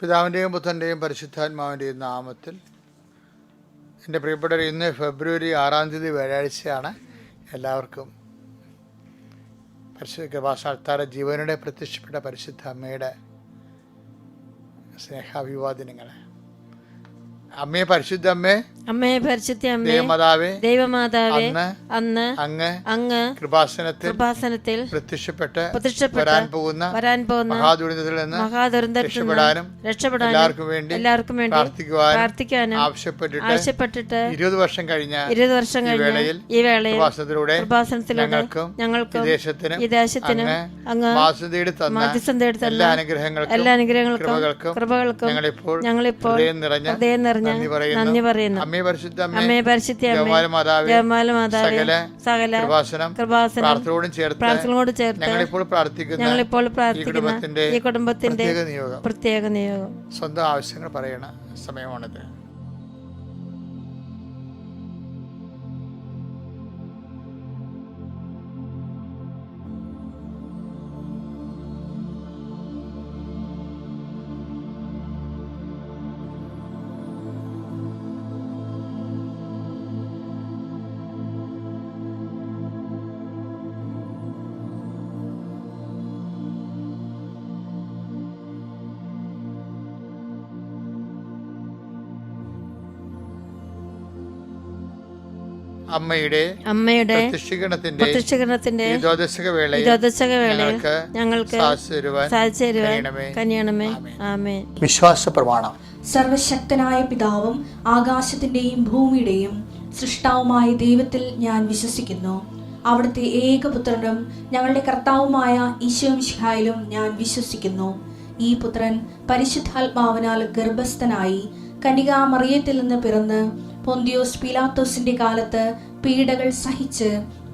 പിതാവിൻ്റെയും പുത്രൻ്റെയും പരിശുദ്ധാത്മാവിൻ്റെയും നാമത്തിൽ. എൻ്റെ പ്രിയപ്പെട്ടവർ, ഇന്ന് ഫെബ്രുവരി 6 വ്യാഴാഴ്ചയാണ്. എല്ലാവർക്കും പരിശുദ്ധ കൃപാസ്ഥാന ജീവനുടെ പ്രത്യക്ഷപ്പെട്ട പരിശുദ്ധ അമ്മയുടെ സ്നേഹാഭിവാദനങ്ങൾ. അമ്മേ, പരിശുദ്ധ അമ്മേ, അമ്മേ, പരിശുദ്ധ അമ്മേ, ദേവമാതാവേ, ദൈവമാതാവേ, അന്ന് അങ്ങ് കൃപാസനത്തിൽ പ്രത്യക്ഷപ്പെട്ട് വരാൻ പോകുന്ന മഹാദുരന്തത്തിൽ നിന്ന് രക്ഷപ്പെടാനും എല്ലാവർക്കും വേണ്ടി പ്രാർത്ഥിക്കുവാനും ആവശ്യപ്പെട്ടിട്ട് 20 വർഷം കഴിഞ്ഞ ഈ വേളയിൽ കൃപാസനത്തിലൂടെ ഞങ്ങൾക്കും ഈ ദേശത്തിനും അങ്ങ് മാധ്യസ്ഥം തേടി തന്ന എല്ലാ അനുഗ്രഹങ്ങൾക്കും കൃപകൾക്കും ഞങ്ങളിപ്പോൾ ഹൃദയം നിറഞ്ഞ നന്ദി പറയുന്നു. അമ്മേ, പരിശുദ്ധ അമ്മേ, സകല കൃപാസനം പ്രാർത്ഥനയോട് ചേർത്ത് ഞങ്ങളിപ്പോൾ പ്രാർത്ഥിക്കുന്ന ഈ കുടുംബത്തിന്റെ പ്രത്യേക നിയോഗം. സ്വന്തം ആവശ്യങ്ങൾ പറയണ സമയമാണിത്. അമ്മയുടെ പ്രത്യക്ഷീകരണത്തിന്റെ വേളയിൽ ഞങ്ങൾക്ക് കനിയണമേ. ആമേൻ. വിശ്വാസ പ്രമാണം. സർവശക്തനായ പിതാവും ആകാശത്തിന്റെയും ഭൂമിയുടെയും സൃഷ്ടാവുമായ ദൈവത്തിൽ ഞാൻ വിശ്വസിക്കുന്നു. അവിടുത്തെ ഏകപുത്രനും ഞങ്ങളുടെ കർത്താവുമായ ഈശോ മിശിഹായിലും ഞാൻ വിശ്വസിക്കുന്നു. ഈ പുത്രൻ പരിശുദ്ധാത്മാവിനാൽ ഗർഭസ്ഥനായി കന്യകാമറിയത്തിൽ നിന്ന് പിറന്ന് പൊന്തിയോസ് പീലാത്തോസിന്റെ കാലത്ത് പീഡകൾ സഹിച്ച്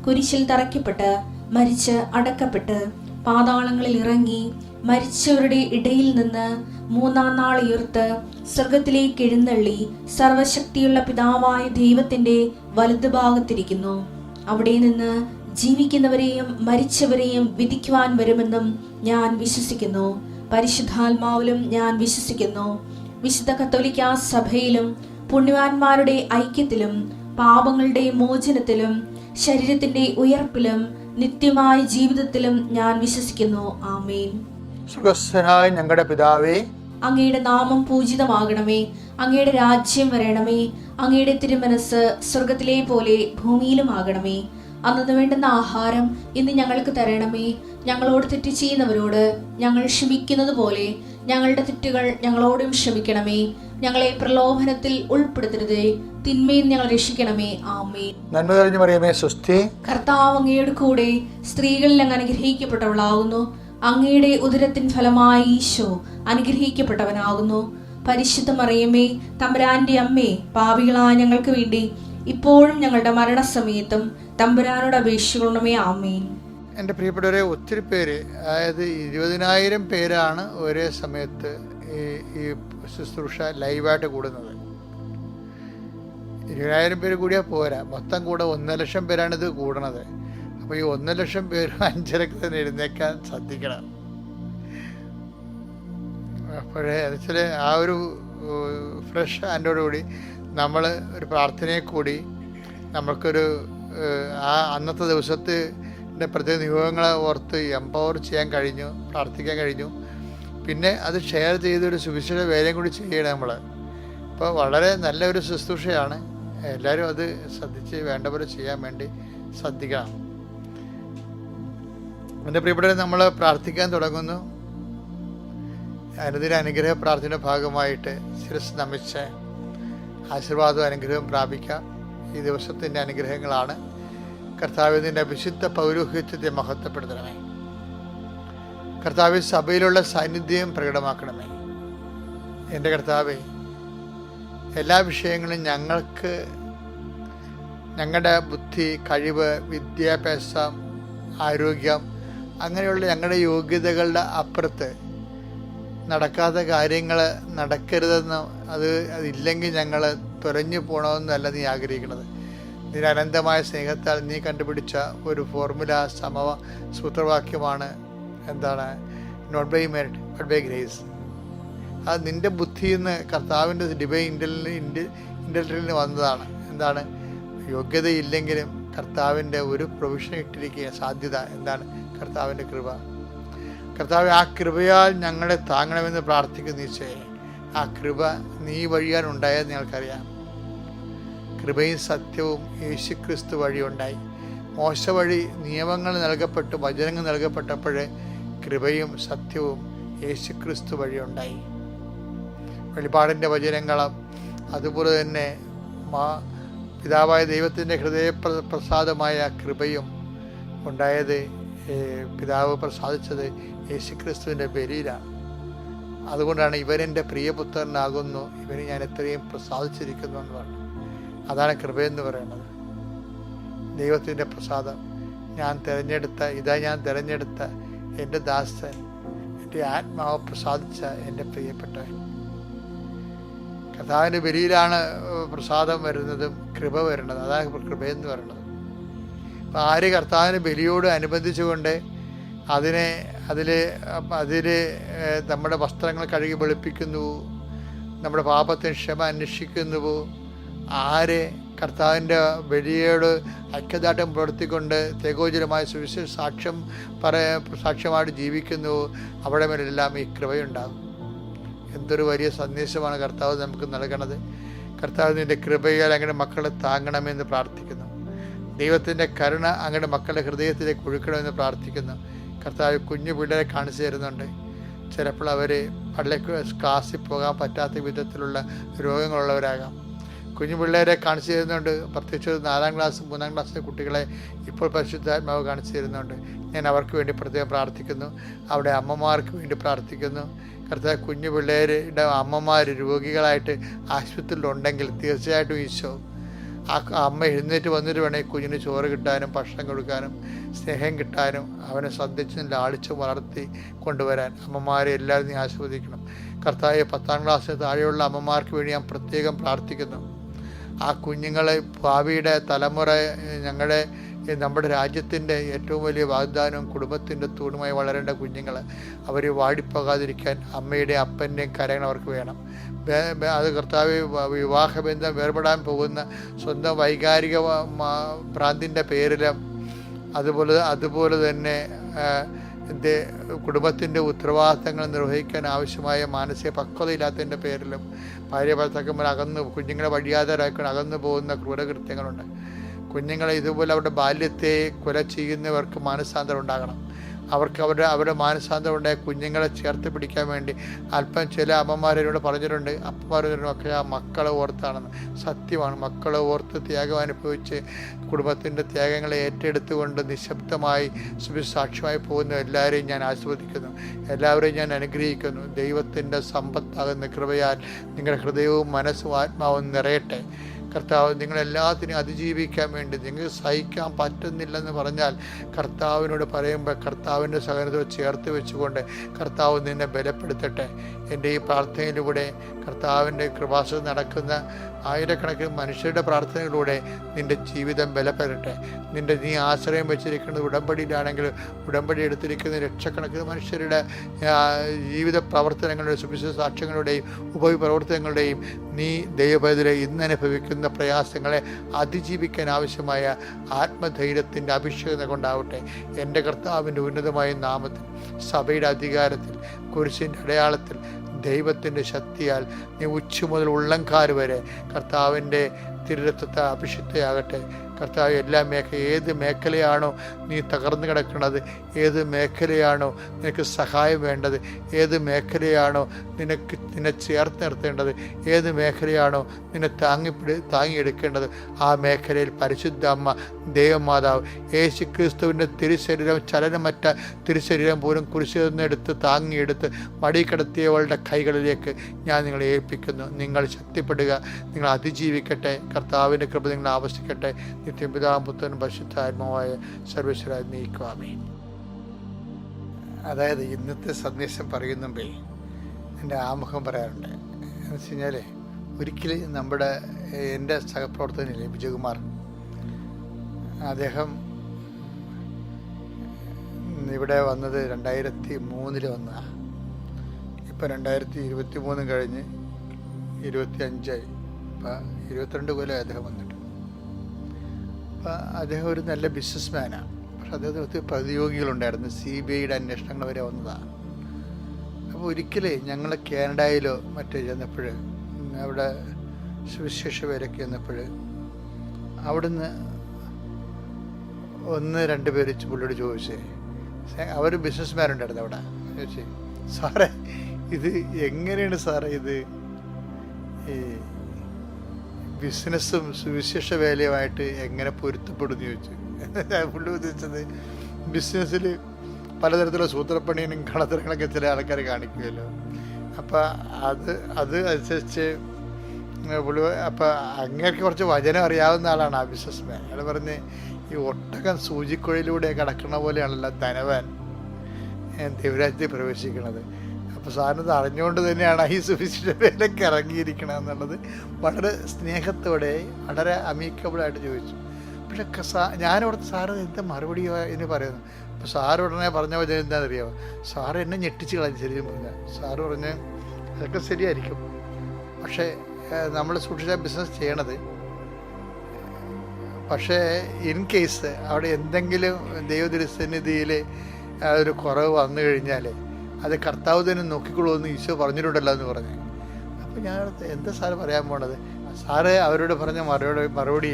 കുരിശിൽ തറയ്ക്കപ്പെട്ട് മരിച്ച് അടക്കപ്പെട്ട് പാതാളങ്ങളിൽ ഇറങ്ങി മരിച്ചവരുടെ ഇടയിൽ നിന്ന് 3-ാം നാൾ ഉയർത്ത് സ്വർഗത്തിലേക്ക് എഴുന്നള്ളി സർവശക്തിയുള്ള പിതാവായ ദൈവത്തിന്റെ വലതുഭാഗത്തിരിക്കുന്നു. അവിടെ നിന്ന് ജീവിക്കുന്നവരെയും മരിച്ചവരെയും വിധിക്കുവാൻ വരുമെന്നും ഞാൻ വിശ്വസിക്കുന്നു. പരിശുദ്ധാത്മാവിലും ഞാൻ വിശ്വസിക്കുന്നു. വിശുദ്ധ കത്തോലിക്കാ സഭയിലും പുണ്യവാന്മാരുടെ ഐക്യത്തിലും പാപങ്ങളുടെ മോചനത്തിലും ശരീരത്തിന്റെ ഉയർപ്പിലും നിത്യമായ ജീവിതത്തിലും ഞാൻ വിശ്വസിക്കുന്നു. ആമേൻ. സ്വർഗ്ഗസ്ഥനായ ഞങ്ങളുടെ പിതാവേ, അങ്ങയുടെ നാമം പൂജിതമാകണമേ. അങ്ങയുടെ രാജ്യം വരണമേ. അങ്ങയുടെ തിരുമനസ് സ്വർഗത്തിലെ പോലെ ഭൂമിയിലും ആകണമേ. അന്നു വേണ്ടുന്ന ആഹാരം ഇന്ന് ഞങ്ങൾക്ക് തരണമേ. ഞങ്ങളോട് തെറ്റ് ചെയ്യുന്നവരോട് ഞങ്ങൾ ക്ഷമിക്കുന്നത് പോലെ ഞങ്ങളുടെ തെറ്റുകൾ ഞങ്ങളോടും ക്ഷമിക്കണമേ. ഞങ്ങളെ പ്രലോഭനത്തിൽ ഉൾപ്പെടുത്തരുതേ, തിന്മയിൽ ഞങ്ങൾ രക്ഷിക്കണമേ. ആമേൻ. നന്മ നിറഞ്ഞ മറിയമേ, സ്വസ്തി. കർത്താവ് അങ്ങയുടെ കൂടെ സ്ത്രീകളിൽ അങ്ങ് അനുഗ്രഹിക്കപ്പെട്ടവളാകുന്നു. അങ്ങയുടെ ഉദരത്തിൻ ഫലമായി ഈശോ അനുഗ്രഹിക്കപ്പെട്ടവനാകുന്നു. പരിശുദ്ധ മറിയമേ, തമ്പുരാന്റെ അമ്മേ, പാപികളായ ഞങ്ങൾക്ക് വേണ്ടി ഇപ്പോഴും ഞങ്ങളുടെ മരണസമയത്തും തമ്പുരാനോട് അപേക്ഷിക്കണമേ. ആമേൻ. എൻ്റെ പ്രിയപ്പെട്ടവരെ, ഒത്തിരി പേര്, അതായത് 20,000 പേരാണ് ഒരേ സമയത്ത് ഈ ശുശ്രൂഷ ലൈവായിട്ട് കൂടുന്നത്. 20,000 പേര് കൂടിയാൽ പോരാ, മൊത്തം കൂടെ 1,00,000 പേരാണ് ഇത് കൂടണത്. അപ്പോൾ ഈ 1,00,000 പേരും 5:30 തന്നെ എഴുന്നേക്കാൻ ശ്രദ്ധിക്കണം. അപ്പോഴേ എന്നുവെച്ചാൽ ആ ഒരു ഫ്രഷ് ഹാൻഡോടുകൂടി നമ്മൾ ഒരു പ്രാർത്ഥനയെ കൂടി നമ്മൾക്കൊരു അന്നത്തെ ദിവസത്തിൻ്റെ പ്രത്യേക നിയോഗങ്ങളെ ഓർത്ത് എംപവർ ചെയ്യാൻ കഴിഞ്ഞു, പ്രാർത്ഥിക്കാൻ കഴിഞ്ഞു. പിന്നെ അത് ഷെയർ ചെയ്തൊരു സുവിശേഷ വേലയും കൂടി ചെയ്യണം നമ്മൾ. അപ്പോൾ വളരെ നല്ലൊരു ശുശ്രൂഷയാണ്. എല്ലാവരും അത് ശ്രദ്ധിച്ച് വേണ്ട പോലെ ചെയ്യാൻ വേണ്ടി ശ്രദ്ധിക്കണം. എൻ്റെ പ്രിയപ്പെട്ടവരെ, നമ്മൾ പ്രാർത്ഥിക്കാൻ തുടങ്ങുന്നു. അനുദിന അനുഗ്രഹ പ്രാർത്ഥനയുടെ ഭാഗമായിട്ട് ശിരസ് നമിച്ച് ആശീർവാദവും അനുഗ്രഹവും പ്രാപിക്കാം. ഈ ദിവസത്തിൻ്റെ അനുഗ്രഹങ്ങളാണ്. കർത്താവേ, നിൻ്റെ വിശുദ്ധ പൗരോഹിത്യത്തെ മഹത്വപ്പെടുത്തണമേ. കർത്താവേ, സഭയിലുള്ള സാന്നിധ്യം പ്രകടമാക്കണമേ. എൻ്റെ കർത്താവേ, എല്ലാ വിഷയങ്ങളും ഞങ്ങൾക്ക് ഞങ്ങളുടെ ബുദ്ധി, കഴിവ്, വിദ്യാഭ്യാസം, ആരോഗ്യം, അങ്ങനെയുള്ള ഞങ്ങളുടെ യോഗ്യതകളുടെ അപ്പുറത്ത് നടക്കാത്ത കാര്യങ്ങൾ നടക്കരുതെന്ന്, അതില്ലെങ്കിൽ ഞങ്ങൾ തുരഞ്ഞു പോകണമെന്നല്ല നീ ആഗ്രഹിക്കുന്നത്. നിന്റെ അനന്തമായ സ്നേഹത്താൽ നീ കണ്ടുപിടിച്ച ഒരു ഫോർമുല, സൂത്രവാക്യമാണ് എന്താണ്? Not by merit but by grace. അത് നിൻ്റെ ബുദ്ധിയിൽ നിന്ന് കർത്താവിൻ്റെ ഡിവൈൻ ഇൻ്റലിജൻസിൽ വന്നതാണ്. എന്താണ്? യോഗ്യതയില്ലെങ്കിലും കർത്താവിൻ്റെ ഒരു പ്രൊവിഷൻ ഇട്ടിരിക്കുക സാധ്യത. എന്താണ്? കർത്താവിൻ്റെ കൃപ. കർത്താവ്, ആ കൃപയാൽ ഞങ്ങളെ താങ്ങണമെന്ന് പ്രാർത്ഥിക്കുന്നു ഈശോയെ. ആ കൃപ നീ വഴിയാൽ ഉണ്ടായത് ഞങ്ങൾക്കറിയാം. കൃപയും സത്യവും യേശുക്രിസ്തു വഴി ഉണ്ടായി. മോശ വഴി നിയമങ്ങൾ നൽകപ്പെട്ടു, വചനങ്ങൾ നൽകപ്പെട്ടപ്പോൾ കൃപയും സത്യവും യേശുക്രിസ്തു വഴി ഉണ്ടായി. വെളിപാടിൻ്റെ വചനങ്ങളും അതുപോലെ തന്നെ പിതാവായ ദൈവത്തിൻ്റെ ഹൃദയപ്രസാദമായ കൃപയും ഉണ്ടായത്, പിതാവ് പ്രസാദിച്ചത് യേശുക്രിസ്തുവിൻ്റെ ബലിയിലാണ്. അതുകൊണ്ടാണ് ഇവരെൻ്റെ പ്രിയപുത്രനാകുന്നു, ഇവന് ഞാൻ എത്രയും പ്രസാദിച്ചിരിക്കുന്നു എന്ന് പറഞ്ഞു. അതാണ് കൃപയെന്ന് പറയുന്നത്. ദൈവത്തിൻ്റെ പ്രസാദം. ഞാൻ തിരഞ്ഞെടുത്ത എൻ്റെ ദാസൻ, എൻ്റെ ആത്മാവ് പ്രസാദിച്ച എൻ്റെ പ്രിയപ്പെട്ടവൻ. കർത്താവിൻ്റെ ബലിയിലാണ് പ്രസാദം വരുന്നതും കൃപ വരുന്നത്. അതാണ് കൃപയെന്ന് പറയുന്നത്. അപ്പം ആര് കർത്താവിൻ്റെ ബലിയോട് അനുബന്ധിച്ചുകൊണ്ട് അതിൽ നമ്മുടെ വസ്ത്രങ്ങൾ കഴുകി വെളുപ്പിക്കുന്നു, നമ്മുടെ പാപത്തിന് ക്ഷമ അന്വേഷിക്കുന്നുവോ, ആര് കർത്താവിൻ്റെ ബലിയോട് ഐക്യദാർഢ്യം പുലർത്തിക്കൊണ്ട് തേകോചരമായ സുവിശേഷ സാക്ഷ്യമായിട്ട് ജീവിക്കുന്നുവോ, അവിടെ മേലെല്ലാം ഈ കൃപയുണ്ടാകും. എന്തൊരു വലിയ സന്ദേശമാണ് കർത്താവ് നമുക്ക് നൽകണത്. കർത്താവ് നിൻ്റെ കൃപയാൽ അങ്ങനെ മക്കളെ താങ്ങണമെന്ന് പ്രാർത്ഥിക്കുന്നു. ദൈവത്തിൻ്റെ കരുണ അങ്ങനെ മക്കളുടെ ഹൃദയത്തിലേക്ക് ഒഴുക്കണമെന്ന് പ്രാർത്ഥിക്കുന്നു. കർത്താവ് കുഞ്ഞു പിള്ളേരെ കാണിച്ചു തരുന്നുണ്ട്. ചിലപ്പോൾ അവർ ക്ലാസ്സിൽ പോകാൻ പറ്റാത്ത വിധത്തിലുള്ള രോഗങ്ങളുള്ളവരാകാം. കുഞ്ഞു പിള്ളേരെ കാണിച്ചു തരുന്നുണ്ട്. പ്രത്യേകിച്ച് 4ാം ക്ലാസ് 3ാം ക്ലാസ്സിലെ കുട്ടികളെ ഇപ്പോൾ പരിശുദ്ധാത്മാവ് കാണിച്ചു തരുന്നുണ്ട്. ഞാൻ അവർക്ക് വേണ്ടി പ്രത്യേകം പ്രാർത്ഥിക്കുന്നു. അവിടെ അമ്മമാർക്ക് വേണ്ടി പ്രാർത്ഥിക്കുന്നു. കർത്താവ്, കുഞ്ഞു പിള്ളേരുടെ അമ്മമാർ രോഗികളായിട്ട് ആശുപത്രിയിലുണ്ടെങ്കിൽ തീർച്ചയായിട്ടും ഈശോ ആ അമ്മ എഴുന്നേറ്റ് വന്നിട്ട് വേണമെങ്കിൽ കുഞ്ഞിന് ചോറ് കിട്ടാനും ഭക്ഷണം കൊടുക്കാനും സ്നേഹം കിട്ടാനും അവനെ ശ്രദ്ധിച്ച് ലാളിച്ച് വളർത്തി കൊണ്ടുവരാൻ അമ്മമാരെ എല്ലാവരും നീ ആസ്വദിക്കണം. കർത്താവ്, 10ാം ക്ലാസ്സിന് താഴെയുള്ള അമ്മമാർക്ക് വേണ്ടി ഞാൻ പ്രത്യേകം പ്രാർത്ഥിക്കുന്നു. ആ കുഞ്ഞുങ്ങളെ ഭാവിയുടെ തലമുറ നമ്മുടെ രാജ്യത്തിൻ്റെ ഏറ്റവും വലിയ വാഗ്ദാനവും കുടുംബത്തിൻ്റെ തൂണുമായി വളരേണ്ട കുഞ്ഞുങ്ങൾ, അവർ വാടിപ്പോകാതിരിക്കാൻ അമ്മയുടെയും അപ്പൻ്റെയും കരങ്ങൾ അവർക്ക് വേണം. അത് കർത്താവ്, വിവാഹബന്ധം വേർപെടാൻ പോകുന്ന സ്വന്തം വൈകാരിക ഭ്രാന്തിൻ്റെ പേരിലും അതുപോലെ തന്നെ കുടുംബത്തിൻ്റെ ഉത്തരവാദിത്തങ്ങൾ നിർവഹിക്കാൻ ആവശ്യമായ മാനസിക പക്വതയില്ലാത്തതിൻ്റെ പേരിലും ഭാര്യ ഭർത്താക്കന്മാർ കുഞ്ഞുങ്ങളെ വഴിയാതരാക്കാൻ അകന്നു പോകുന്ന ക്രൂരകൃത്യങ്ങളുണ്ട്. കുഞ്ഞുങ്ങളെ ഇതുപോലെ അവരുടെ ബാല്യത്തെ കൊല ചെയ്യുന്നവർക്ക് മാനസാന്തരം ഉണ്ടാകണം. അവർക്ക് അവരുടെ മാനസാന്തരം ഉണ്ടായ കുഞ്ഞുങ്ങളെ ചേർത്ത് പിടിക്കാൻ വേണ്ടി അല്പം ചില അമ്മമാരോട് പറഞ്ഞിട്ടുണ്ട്. അപ്പന്മാരൊക്കെ ആ മക്കളെ ഓർത്താണെന്ന്. സത്യമാണ്. മക്കളെ ഓർത്ത് ത്യാഗം അനുഭവിച്ച് കുടുംബത്തിൻ്റെ ത്യാഗങ്ങളെ ഏറ്റെടുത്തുകൊണ്ട് നിശബ്ദമായി സുവിസാക്ഷ്യമായി പോകുന്ന എല്ലാവരെയും ഞാൻ ആസ്വദിക്കുന്നു. എല്ലാവരെയും ഞാൻ അനുഗ്രഹിക്കുന്നു. ദൈവത്തിൻ്റെ സമ്പത്താകുന്ന കൃപയാൽ നിങ്ങളുടെ ഹൃദയവും മനസ്സും ആത്മാവും നിറയട്ടെ. കർത്താവ്, നിങ്ങളെല്ലാത്തിനും അതിജീവിക്കാൻ വേണ്ടി നിങ്ങൾക്ക് സഹിക്കാൻ പറ്റുന്നില്ലെന്ന് പറഞ്ഞാൽ കർത്താവിനോട് പറയുമ്പോൾ കർത്താവിൻ്റെ സഹനത്തോട് ചേർത്ത് വെച്ചുകൊണ്ട് കർത്താവ് നിന്നെ ബലപ്പെടുത്തട്ടെ. എൻ്റെ ഈ പ്രാർത്ഥനയിലൂടെ കർത്താവിൻ്റെ കൃപാസനം നടക്കുന്ന ആയിരക്കണക്കിന് മനുഷ്യരുടെ പ്രാർത്ഥനയിലൂടെ നിൻ്റെ ജീവിതം ബലപ്പെടട്ടെ. നീ ആശ്രയം വെച്ചിരിക്കുന്നത് ഉടമ്പടിയിലാണെങ്കിൽ ഉടമ്പടി എടുത്തിരിക്കുന്ന ലക്ഷക്കണക്കിന് മനുഷ്യരുടെ ജീവിത പ്രവർത്തനങ്ങളുടെയും സുവിശേഷ സാക്ഷ്യങ്ങളുടെയും ഉപപ്രവർത്തനങ്ങളുടെയും നീ ദൈവപൈതലെ ഇന്ന് അനുഭവിക്കുന്ന പ്രയാസങ്ങളെ അതിജീവിക്കാൻ ആവശ്യമായ ആത്മധൈര്യത്തിൻ്റെ അഭിഷേകം കൊണ്ടാവട്ടെ. എൻ്റെ കർത്താവിൻ്റെ ഉന്നതമായ നാമത്തിൽ, സഭയുടെ അധികാരത്തിൽ, കുരിശിൻ്റെ അടയാളത്തിൽ, ദൈവത്തിൻ്റെ ശക്തിയാൽ നീ ഉച്ച മുതൽ ഉള്ളംകാൽ വരെ കർത്താവിൻ്റെ തിരുരത്വത്തെ അഭിഷിക്തയാകട്ടെ. കർത്താവ്, ഏത് മേഖലയാണോ നീ തകർന്നു കിടക്കുന്നത്, ഏത് മേഖലയാണോ നിനക്ക് സഹായം വേണ്ടത്, ഏത് മേഖലയാണോ നിന്നെ ചേർത്ത് നിർത്തേണ്ടത്, ഏത് മേഖലയാണോ നിന്നെ താങ്ങിയെടുക്കേണ്ടത്, ആ മേഖലയിൽ പരിശുദ്ധ അമ്മ ദൈവമാതാവ് യേശുക്രിസ്തുവിൻ്റെ തിരുശരീരം, ചലനമറ്റ തിരുശരീരം പോലും കുരിശിൽ നിന്നെടുത്ത് താങ്ങിയെടുത്ത് മടികിടത്തിയവളുടെ കൈകളിലേക്ക് ഞാൻ നിങ്ങളെ ഏൽപ്പിക്കുന്നു. നിങ്ങൾ ശക്തിപ്പെടുക, നിങ്ങൾ അതിജീവിക്കട്ടെ. കർത്താവിൻ്റെ കൃപ നിങ്ങളെ ആവശ്യിക്കട്ടെ. നിത്യപിതാവും പുത്രനും പരിശുദ്ധാത്മാവായ സർവേശ്വരായ നീക്കുവാമേ. അതായത് ഇന്നത്തെ സന്ദേശം പറയുന്നുമ്പേ എൻ്റെ ആമുഖം പറയാറുണ്ട്. എന്ന് വെച്ച് കഴിഞ്ഞാൽ ഒരിക്കലും എൻ്റെ സഹപ്രവർത്തകനില്ലേ വിജയകുമാർ, അദ്ദേഹം ഇവിടെ വന്നത് 2003 വന്നതാണ്. ഇപ്പം 2023 കഴിഞ്ഞ് 25 ഇപ്പം 22 കൊല്ലം അദ്ദേഹം വന്നിട്ട്. അപ്പം അദ്ദേഹം ഒരു നല്ല ബിസിനസ്മാനാണ്. പക്ഷെ അദ്ദേഹത്തിന് ഒത്തിരി പ്രതിയോഗികളുണ്ടായിരുന്നു. CBIയുടെ അന്വേഷണങ്ങൾ വരെ വന്നതാണ്. അപ്പോൾ ഒരിക്കലേ ഞങ്ങൾ കാനഡയിലോ മറ്റേ ചെന്നപ്പോൾ, അവിടെ സുവിശേഷ പേരൊക്കെ ചെന്നപ്പോൾ, അവിടുന്ന് 1-2 പേര് പുള്ളിയോട് ചോദിച്ചേ, അവർ ബിസിനസ്മാരുണ്ടായിരുന്നു അവിടെ, ചോദിച്ചേ, സാറേ ഇത് എങ്ങനെയാണ് സാറേ ഇത് ഈ ബിസിനസ്സും സുവിശേഷ വേലയുമായിട്ട് എങ്ങനെ പൊരുത്തപ്പെടുന്നു ചോദിച്ചു. പുള്ളി ഉദ്ദേശിച്ചത് ബിസിനസ്സിൽ പലതരത്തിലുള്ള സൂത്രപ്പണിയും കളത്തരങ്ങളൊക്കെ ചില ആൾക്കാർ കാണിക്കുമല്ലോ. അപ്പം അത് അനുസരിച്ച് പുള്ളി, അപ്പം അങ്ങേക്ക് കുറച്ച് വചനം അറിയാവുന്ന ആളാണ് ആ ബിസിനസ്മാൻ. അയാൾ പറഞ്ഞ്, ഈ ഒട്ടകം സൂചിക്കുഴയിലൂടെ കിടക്കുന്ന പോലെയാണല്ലോ ധനവാൻ ദൈവരാജ്യത്തിൽ പ്രവേശിക്കുന്നത്. അപ്പോൾ സാറിനത് അറിഞ്ഞുകൊണ്ട് തന്നെയാണ് ഈ സുവിശേഷ വേലയ്ക്ക് ഇറങ്ങിയിരിക്കണം എന്നുള്ളത് വളരെ സ്നേഹത്തോടെ വളരെ അമീക്കബിളായിട്ട് ചോദിച്ചു. പക്ഷെ ഞാനോടത്ത് സാറ് എന്താ മറുപടി എന്ന് പറയുന്നു. അപ്പോൾ സാറ് ഉടനെ പറഞ്ഞ വചനം എന്താണെന്നറിയാമോ? സാറ് എന്നെ ഞെട്ടിച്ച് കളഞ്ഞു. ശരിയും പറഞ്ഞാൽ സാറ് പറഞ്ഞ് അതൊക്കെ ശരിയായിരിക്കും, പക്ഷേ നമ്മൾ സൂക്ഷിച്ച ബിസിനസ് ചെയ്യണത്, പക്ഷേ ഇൻ കേസ് അവിടെ എന്തെങ്കിലും ദൈവതിരുസന്നിധിയിൽ ഒരു കുറവ് വന്നു കഴിഞ്ഞാൽ അത് കർത്താവ് തന്നെ നോക്കിക്കൊള്ളുമെന്ന് ഈശോ പറഞ്ഞിട്ടുണ്ടല്ലോ എന്ന് പറഞ്ഞു. അപ്പോൾ ഞാൻ എന്താ സാറ് പറയാൻ പോണത്? സാറ് അവരോട് പറഞ്ഞ മറുപടി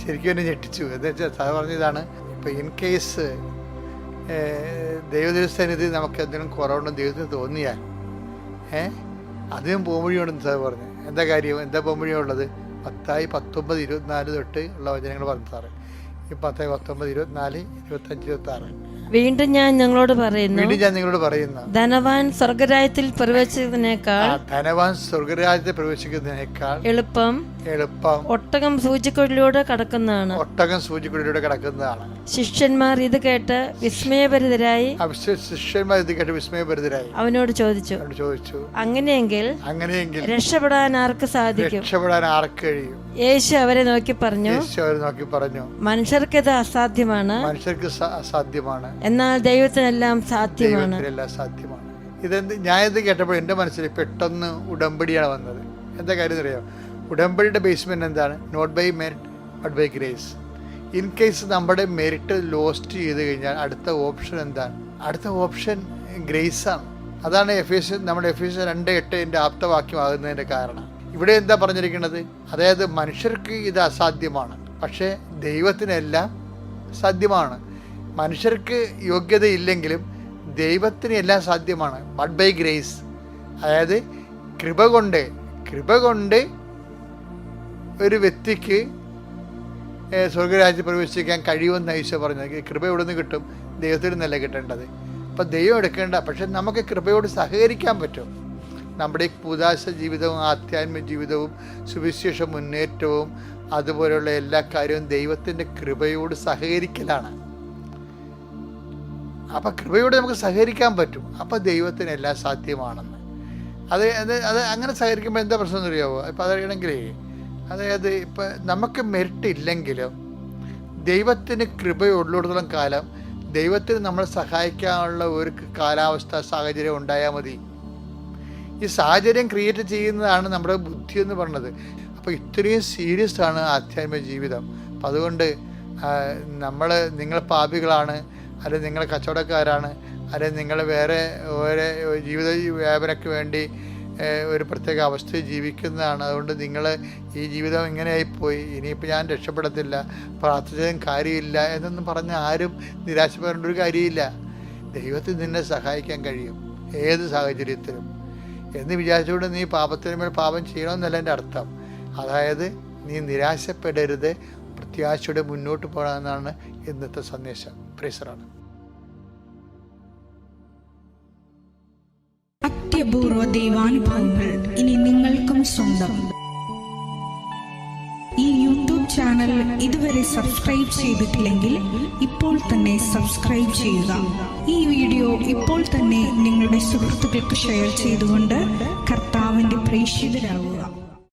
ശരിക്കും എന്നെ ഞെട്ടിച്ചു. എന്താ വെച്ചാൽ സാറ് പറഞ്ഞതാണ്, ഇപ്പോൾ ഇൻ കേസ് ദൈവതിരുസന്നിധി നമുക്ക് എന്തെങ്കിലും കുറവുണ്ടെന്ന് ദൈവത്തിന് തോന്നിയാൽ അതിനും പോംവഴിയുണ്ടെന്ന് സാർ പറഞ്ഞു. എന്താ കാര്യം, എന്താ പോംവഴിയുള്ളത്? മത്തായി 19:24 തൊട്ട് ഉള്ള വചനങ്ങൾ പറഞ്ഞു സാറ്. ഈ മത്തായി 19, 24, 25, 26. വീണ്ടും ഞാൻ നിങ്ങളോട് പറയുന്നു, ധനവാൻ സ്വർഗരാജ്യത്തിൽ പ്രവേശിക്കുന്നതിനേക്കാൾ എളുപ്പം ഒട്ടകം സൂചിക്കുഴലിലൂടെ കടക്കുന്നതാണ്. ശിഷ്യന്മാർ ഇത് കേട്ട് വിസ്മയഭരിതരായി അവനോട് ചോദിച്ചു, അങ്ങനെയെങ്കിൽ രക്ഷപ്പെടാൻ ആർക്ക് സാധിക്കും? യേശു അവരെ നോക്കി പറഞ്ഞു, മനുഷ്യർക്കിത് അസാധ്യമാണ്, എന്നാൽ ദൈവത്തിനെല്ലാം സാധ്യമാണ്. ഇതെന്ത് ഞാൻ ഇത് കേട്ടപ്പോൾ എൻ്റെ മനസ്സിൽ പെട്ടെന്ന് ഉടമ്പടിയാണ് വന്നത്. എന്താ കാര്യം അറിയാം? ഉടമ്പടിയുടെ ബേസ്മെന്റ് എന്താണ്? Not by merit but by grace. In case നമ്മുടെ മെറിറ്റ് ലോസ്റ്റ് ചെയ്ത് കഴിഞ്ഞാൽ അടുത്ത ഓപ്ഷൻ എന്താണ്? അടുത്ത ഓപ്ഷൻ ഗ്രേസാണ്. അതാണ് നമ്മുടെ എഫേസ്യർ 2:8 ആപ്തവാക്യമാകുന്നതിൻ്റെ കാരണം. ഇവിടെ എന്താ പറഞ്ഞിരിക്കുന്നത്? അതായത് മനുഷ്യർക്ക് ഇത് അസാധ്യമാണ്, പക്ഷേ ദൈവത്തിനെല്ലാം സാധ്യമാണ്. മനുഷ്യർക്ക് യോഗ്യതയില്ലെങ്കിലും ദൈവത്തിന് എല്ലാം സാധ്യമാണ്. ബട്ട് ബൈ ഗ്രേസ്, അതായത് കൃപ കൊണ്ട് ഒരു വ്യക്തിക്ക് സ്വർഗരാജ്യത്തിൽ പ്രവേശിക്കാൻ കഴിയുമെന്ന് ഈശോ പറഞ്ഞത്. കൃപ എവിടെ നിന്ന് കിട്ടും? ദൈവത്തിൽ നിന്നല്ല കിട്ടേണ്ടത്. അപ്പം ദൈവം എടുക്കേണ്ട, പക്ഷെ നമുക്ക് കൃപയോട് സഹകരിക്കാൻ പറ്റും. നമ്മുടെ ഈ കൂദാശ ജീവിതവും ആധ്യാത്മിക ജീവിതവും സുവിശേഷ മുന്നേറ്റവും അതുപോലെയുള്ള എല്ലാ കാര്യവും ദൈവത്തിൻ്റെ കൃപയോട് സഹകരിക്കലാണ്. അപ്പം കൃപയോട് നമുക്ക് സഹകരിക്കാൻ പറ്റും. അപ്പം ദൈവത്തിന് എല്ലാം സാധ്യമാണെന്ന്. അത് അങ്ങനെ സഹകരിക്കുമ്പോൾ എന്താ പ്രശ്നം എന്ന് അറിയാമോ? ഇപ്പം അതറിയണമെങ്കിലേ, അതായത് ഇപ്പം നമുക്ക് മെറിറ്റ് ഇല്ലെങ്കിലും ദൈവത്തിന് കൃപയുള്ളിടത്തോളം കാലം ദൈവത്തിന് നമ്മളെ സഹായിക്കാനുള്ള ഒരു കാലാവസ്ഥ സാഹചര്യം ഉണ്ടായാൽ മതി. ഈ സാഹചര്യം ക്രിയേറ്റ് ചെയ്യുന്നതാണ് നമ്മുടെ ബുദ്ധി എന്ന് പറയുന്നത്. അപ്പോൾ ഇത്രയും സീരിയസ് ആണ് ആധ്യാത്മിക ജീവിതം. അപ്പം അതുകൊണ്ട് നിങ്ങൾ പാപികളാണ്, അല്ലെങ്കിൽ നിങ്ങൾ കച്ചവടക്കാരാണ്, അല്ലെങ്കിൽ നിങ്ങൾ വേറെ ജീവിത വ്യാപനയ്ക്ക് വേണ്ടി ഒരു പ്രത്യേക അവസ്ഥയിൽ ജീവിക്കുന്നതാണ്. അതുകൊണ്ട് നിങ്ങൾ ഈ ജീവിതം ഇങ്ങനെയായിപ്പോയി, ഇനിയിപ്പോൾ ഞാൻ രക്ഷപ്പെടത്തില്ല, പ്രാർത്ഥിച്ചതും കാര്യമില്ല എന്നൊന്നും പറഞ്ഞ് ആരും നിരാശപ്പെടേണ്ട ഒരു കാര്യമില്ല. ദൈവത്തിന് നിന്നെ സഹായിക്കാൻ കഴിയും ഏത് സാഹചര്യത്തിലും എന്ന് വിചാരിച്ചുകൊണ്ട് നീ പാപത്തിന് മേൽ പാപം ചെയ്യണമെന്നല്ല എൻ്റെ അർത്ഥം. അതായത് നീ നിരാശപ്പെടരുത്, പ്രത്യാശയോടെ മുന്നോട്ട് പോകണമെന്നാണ് ഇന്നത്തെ സന്ദേശം. പ്രൈസറാണ്. അത്യപൂർവ ദൈവാനുഭവങ്ങൾ ഇനി നിങ്ങൾക്കും സ്വന്തം. ഈ യൂട്യൂബ് ചാനൽ ഇതുവരെ സബ്സ്ക്രൈബ് ചെയ്തിട്ടില്ലെങ്കിൽ ഇപ്പോൾ തന്നെ സബ്സ്ക്രൈബ് ചെയ്യുക. ഈ വീഡിയോ ഇപ്പോൾ തന്നെ നിങ്ങളുടെ സുഹൃത്തുക്കൾക്ക് ഷെയർ ചെയ്തുകൊണ്ട് കർത്താവിന്റെ പ്രേക്ഷിതരാകുക.